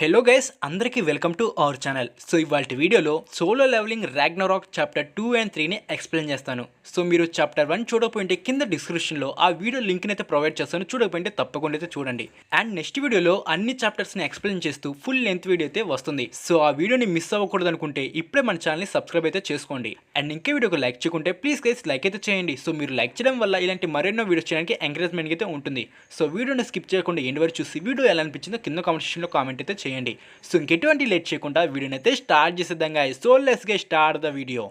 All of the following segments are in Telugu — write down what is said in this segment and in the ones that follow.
హలో గైస్, అందరికీ welcome to our channel. So ఇవాళ వీడియోలో solo leveling Ragnarok chapter 2 and 3ని ఎక్స్ప్లెయిన్ చేస్తాను. సో మీరు చాప్టర్ 1 చూడకపోయింటే కింద డిస్క్రిప్షన్లో ఆ వీడియో లింక్ని అయితే ప్రొవైడ్ చేస్తాను. చూడకపోయింటే తప్పకుండా అయితే చూడండి. అండ్ నెక్స్ట్ వీడియోలో అన్ని చాప్టర్స్ని ఎక్స్ప్లెయిన్ చేస్తూ ఫుల్ లెంత్ వీడియో అయితే వస్తుంది. సో ఆ వీడియోని మిస్ అవ్వకూడదు అనుకుంటే ఇప్పుడే మన ఛానల్ని సబ్స్క్రైబ్ అయితే చేసుకోండి. అండ్ ఇంకా వీడియోకి లైక్ చేయకుంటే ప్లీజ్ గైస్ లైక్ అయితే చేయండి. సో మీరు లైక్ చేయడం వల్ల ఇలాంటి మరెన్నో వీడియోస్ చేయడానికి ఎంకరేజ్మెంట్ అయితే ఉంటుంది. సో వీడియోని స్కిప్ చేయకుండా ఎండ్ వరకు చూసి వీడియో ఎలా అనిపించిందో కింద కామెంట్ సెక్షన్లో కామెంట్ అయితే చేయండి. సో ఇంకెటువంటి లేట్ చేయకుండా వీడియోని అయితే స్టార్ట్ చేసేద్దాం guys. So let's get start the video.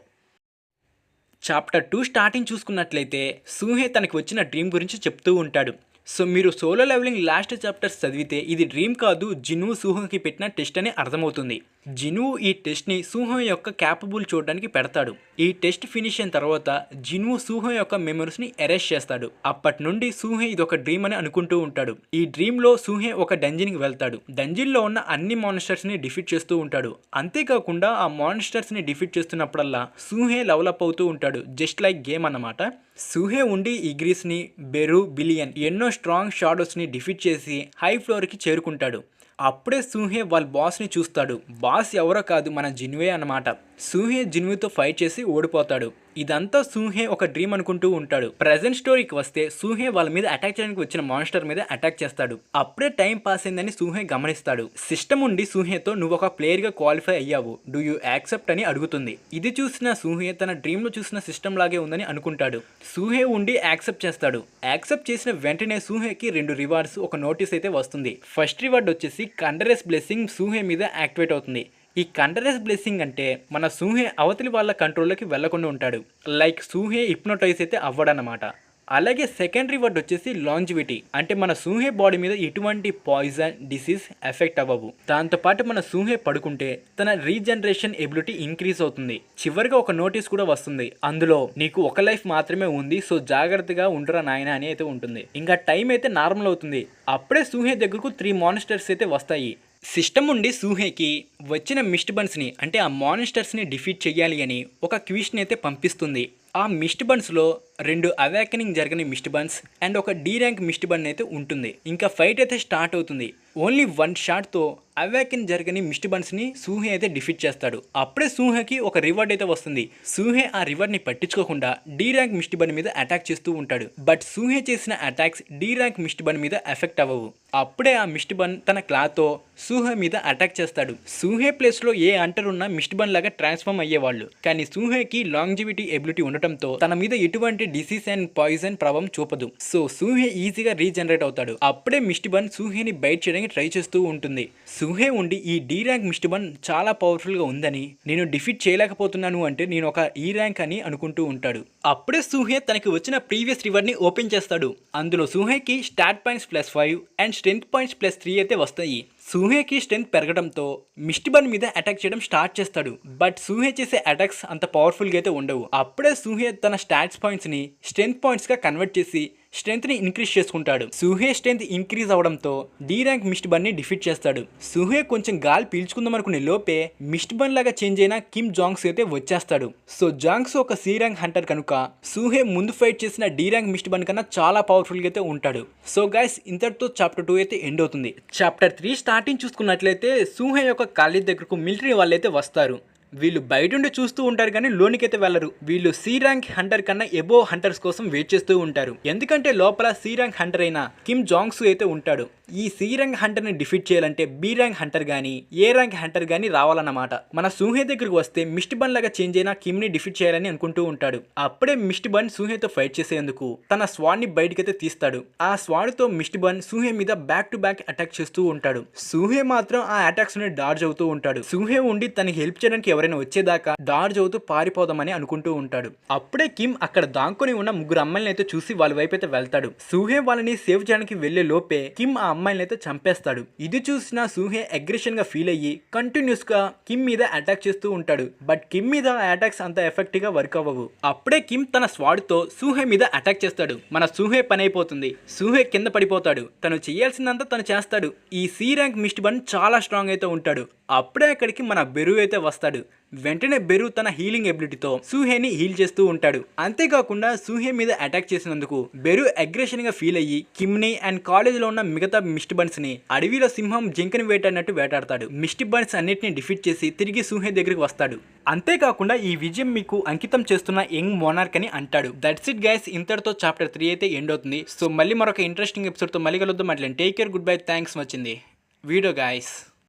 Chapter 2 starting చూసుకున్నట్లయితే సూహే తనకి వచ్చిన డ్రీమ్ గురించి చెప్తూ ఉంటాడు. సో మీరు సోలో లెవెలింగ్ లాస్ట్ చాప్టర్స్ చదివితే ఇది డ్రీమ్ కాదు, జిను సూహోకి పెట్టిన టెస్ట్ అని అర్థమవుతుంది. జిను ఈ టెస్ట్ని సూహో యొక్క క్యాపబుల్ చూడడానికి పెడతాడు. ఈ టెస్ట్ ఫినిష్ అయిన తర్వాత జిను సూహో యొక్క మెమరీస్ని ఎరేస్ చేస్తాడు. అప్పటి నుండి సూహే ఇది ఒక డ్రీమ్ అని అనుకుంటూ ఉంటాడు. ఈ డ్రీమ్లో సూహే ఒక డంజన్కి వెళ్తాడు. డంజన్లో ఉన్న అన్ని మాన్స్టర్స్ని డిఫీట్ చేస్తూ ఉంటాడు. అంతేకాకుండా ఆ మాన్స్టర్స్ని డిఫీట్ చేస్తున్నప్పుడల్లా సూహే లెవలప్ అవుతూ ఉంటాడు. జస్ట్ లైక్ గేమ్ అన్నమాట. సూహే ఉండి ఈగ్రీస్ని, బెరు, బిలియన్ ఎన్నో స్ట్రాంగ్ షాడోస్ని డిఫీట్ చేసి హై ఫ్లోర్కి చేరుకుంటాడు. అప్పుడే సూహే వాళ్ళ బాస్ని చూస్తాడు. బాస్ ఎవరో కాదు, మన జిన్వే అన్నమాట. సూహే జిన్వీతో ఫైట్ చేసి ఓడిపోతాడు. ఇదంతా సూహే ఒక డ్రీమ్ అనుకుంటూ ఉంటాడు. ప్రజెంట్ స్టోరీకి వస్తే సూహే వాళ్ళ మీద అటాక్ చేయడానికి వచ్చిన మాన్స్టర్ మీద అటాక్ చేస్తాడు. అప్పుడే టైం పాస్ అయిందని సూహే గమనిస్తాడు. సిస్టమ్ ఉండి సూహేతో నువ్వు ఒక ప్లేయర్గా క్వాలిఫై అయ్యావు, డూ యూ యాక్సెప్ట్ అని అడుగుతుంది. ఇది చూసిన సూహే తన డ్రీమ్లో చూసిన సిస్టమ్ లాగే ఉందని అనుకుంటాడు. సూహే ఉండి యాక్సెప్ట్ చేస్తాడు. యాక్సెప్ట్ చేసిన వెంటనే సూహేకి 2 రివార్డ్స్, ఒక నోటీస్ అయితే వస్తుంది. ఫస్ట్ రివార్డ్ వచ్చేసి కండరెస్ బ్లెస్సింగ్ సూహే మీద యాక్టివేట్ అవుతుంది. ఈ కండరెస్ బ్లెస్సింగ్ అంటే మన సూహే అవతలి వాళ్ళ కంట్రోల్లోకి వెళ్లకుండా ఉంటాడు. లైక్ సూహే హిప్నోటైజ్ అయితే అవ్వడన్నమాట. అలాగే సెకండ్ రివార్డ్ వచ్చేసి లాంజివిటీ, అంటే మన సూహే బాడీ మీద ఎటువంటి పాయిజన్, డిసీజ్ ఎఫెక్ట్ అవ్వవు. దాంతోపాటు మన సూహే పడుకుంటే తన రీజనరేషన్ ఎబిలిటీ ఇంక్రీజ్ అవుతుంది. చివరిగా ఒక నోటీస్ కూడా వస్తుంది. అందులో నీకు ఒక లైఫ్ మాత్రమే ఉంది, సో జాగ్రత్తగా ఉండరా నాయన అని అయితే ఉంటుంది. ఇంకా టైం అయితే నార్మల్ అవుతుంది. అప్పుడే సూహే దగ్గరకు 3 మాన్స్టర్స్ అయితే వస్తాయి. సిస్టమ్ ఉండి సూహేకి వచ్చిన మిస్ట్ బన్స్ని, అంటే ఆ మాన్స్టర్స్ని డిఫీట్ చేయాలి అని ఒక క్విజ్ని అయితే పంపిస్తుంది. ఆ మిస్ట్ బన్స్లో 2 అవాకనింగ్ జరగని మిస్ట్ బన్స్ అండ్ ఒక డి ర్యాంక్ మిస్ట్ బన్ అయితే ఉంటుంది. ఇంకా ఫైట్ అయితే స్టార్ట్ అవుతుంది. ఓన్లీ 1 షాట్తో అవాకన్ జరగని మిస్ట్ బన్స్ని సూహే అయితే డిఫీట్ చేస్తాడు. అప్పుడే సూహేకి ఒక రివార్డ్ అయితే వస్తుంది. సూహే ఆ రివార్డ్ని పట్టించుకోకుండా డి ర్యాంక్ మిస్ట్ బన్ మీద అటాక్ చేస్తూ ఉంటాడు. బట్ సూహే చేసిన attacks D rank mist bun మీద ఎఫెక్ట్ అవ్వవు. అప్పుడే ఆ మిస్ట్ బన్ తన క్లాతో సూహే మీద అటాక్ చేస్తాడు. సూహే ప్లేస్లో ఏ అంటర్ ఉన్న మిస్ట్ బన్ లాగా ట్రాన్స్ఫార్మ్ అయ్యేవాళ్ళు. కానీ సూహేకి లాంజివిటీ ఎబిలిటీ ఉండటంతో తన మీద ఎటువంటి డిసీజ్ అండ్ పాయిజన్ ప్రభావం చూపదు. సో సూహే ఈజీగా రీజనరేట్ అవుతాడు. అప్పుడే మిస్ట్ బన్ సూహేని బైట్ చేయడానికి ట్రై చేస్తూ ఉంటుంది. సూహే ఉండి ఈ డి ర్యాంక్ మిస్ట్ బన్ చాలా పవర్ఫుల్గా ఉందని, నేను డిఫీట్ చేయలేకపోతున్నాను అంటే నేను ఒక ఈ ర్యాంక్ అని అనుకుంటూ ఉంటాడు. అప్పుడే సూహే తనకి వచ్చిన ప్రీవియస్ రివార్డ్ని ఓపెన్ చేస్తాడు. అందులో సూహేకి stat points +5 and strength points +3 అయితే వస్తాయి. సూహేకి స్ట్రెంత్ పెరగడంతో మిస్ట్ బన్ మీద అటాక్ చేయడం స్టార్ట్ చేస్తాడు. బట్ సూహే చేసే అటాక్స్ అంత పవర్ఫుల్గా అయితే ఉండవు. అప్పుడే సూహే తన స్టాట్స్ పాయింట్స్ని స్ట్రెంత్ పాయింట్స్గా కన్వర్ట్ చేసి స్ట్రెంత్ని ఇంక్రీజ్ చేసుకుంటాడు. సూహే స్ట్రెంత్ ఇంక్రీజ్ అవడంతో డి ర్యాంక్ మిస్ట్ బన్ని డిఫీట్ చేస్తాడు. సూహే కొంచెం గాలి పీల్చుకుందాం అనుకునే లోపే మిస్ట్ బన్ లాగా చేంజ్ అయిన కిమ్ జాంగ్స్ అయితే వచ్చేస్తాడు. సో జాంగ్స్ ఒక సి ర్యాంక్ హంటర్ కనుక సూహే ముందు ఫైట్ చేసిన డి ర్యాంక్ మిస్ట్ బన్ కన్నా చాలా పవర్ఫుల్గా అయితే ఉంటాడు. సో గైస్, ఇంతటితో చాప్టర్ 2 అయితే ఎండ్ అవుతుంది. చాప్టర్ 3 స్టార్టింగ్ చూసుకున్నట్లయితే సూహే యొక్క కాలేజ్ దగ్గరకు మిలిటరీ వాళ్ళు అయితే వస్తారు. వీళ్ళు బయట చూస్తూ ఉంటారు కానీ లోనికైతే వెళ్ళరు. వీళ్ళు సి ర్యాంక్ హంటర్ కన్నా ఎబో హంటర్స్ కోసం వెయిట్ చేస్తూ ఉంటారు. ఎందుకంటే లోపల సి ర్యాంక్ హంటర్ అయిన కిమ్ జాంగ్స్ అయితే ఉంటాడు. ఈ సి ర్యాంక్ హంటర్ని డిఫీట్ చేయాలంటే బి ర్యాంక్ హంటర్ కానీ ఏ ర్యాంక్ హంటర్ కానీ రావాలన్నమాట. మన సూహే దగ్గరకు వస్తే మిస్ట్ బన్ లాగా చేంజ్ అయిన కిమ్ని డిఫీట్ చేయాలని అనుకుంటూ ఉంటాడు. అప్పుడే మిస్ట్ బన్ సూహేతో ఫైట్ చేసేందుకు తన స్వాడ్ని బయటకైతే తీస్తాడు. ఆ స్వాడ్తో మిస్ట్ బన్ సూహే మీద బ్యాక్ టు బ్యాక్ అటాక్ చేస్తూ ఉంటాడు. సూహే మాత్రం ఆ అటాక్స్ ని డాడ్జ్ అవుతూ ఉంటాడు. సూహే ఉండి తనకి హెల్ప్ చేయడానికి ఎవరైనా వచ్చేదాకా డాడ్జ్ అవుతూ పారిపోదామని అనుకుంటూ ఉంటాడు. అప్పుడే కిమ్ అక్కడ దాంకొని ఉన్న 3 అమ్మాయిలను అయితే చూసి వాళ్ళ వైపు అయితే వెళ్తాడు. సూహే వాళ్ళని సేవ్ చేయడానికి వెళ్లే లోపే కిమ్ ఆ అమ్మాయిలను అయితే చంపేస్తాడు. ఇది చూసిన సూహే అగ్రెషన్ గా ఫీల్ అయ్యి కంటిన్యూస్ గా కిమ్ మీద అటాక్ చేస్తూ ఉంటాడు. బట్ కిమ్ మీద అటాక్స్ అంత ఎఫెక్ట్ గా వర్క్ అవ్వవు. అప్పుడే కిమ్ తన స్వాడ్ తో సూహే మీద అటాక్ చేస్తాడు. మన సూహే పని అయిపోతుంది. సూహే కింద పడిపోతాడు. తను చేయాల్సిందంతా తను చేస్తాడు. ఈ సి ర్యాంక్ మిస్ట్ బన్ చాలా స్ట్రాంగ్ అయితే ఉంటాడు. అప్పుడే అక్కడికి మన బెరు అయితే వస్తాడు. వెంటనే బెరు తన హీలింగ్ ఎబిలిటీతో సూహేని హీల్ చేస్తూ ఉంటాడు. అంతేకాకుండా సూహే మీద అటాక్ చేసినందుకు బెరు అగ్రెషన్ గా ఫీల్ అయ్యి కిమ్ని అండ్ కాలేజ్ లో ఉన్న మిగతా మిస్టీ బన్స్ ని అడవిలో సింహం జింకని వేటాడినట్టు వేటాడతాడు. మిస్టీ బన్స్ అన్నిటిని డిఫీట్ చేసి తిరిగి సూహే దగ్గరికి వస్తాడు. అంతేకాకుండా ఈ విజయం మీకు అంకితం చేస్తున్న యంగ్ మోనార్క్ అని అంటాడు. దట్స్ ఇట్ గైస్, ఇంతటితో చాప్టర్ 3 అయితే ఎండ్ అవుతుంది. సో మళ్ళీ మరొక ఇంట్రెస్టింగ్ ఎపిసోడ్ తో మళ్ళీ కలుద్దాం. అట్లా take care, good bye, thanks వచ్చింది వీడియో గైస్.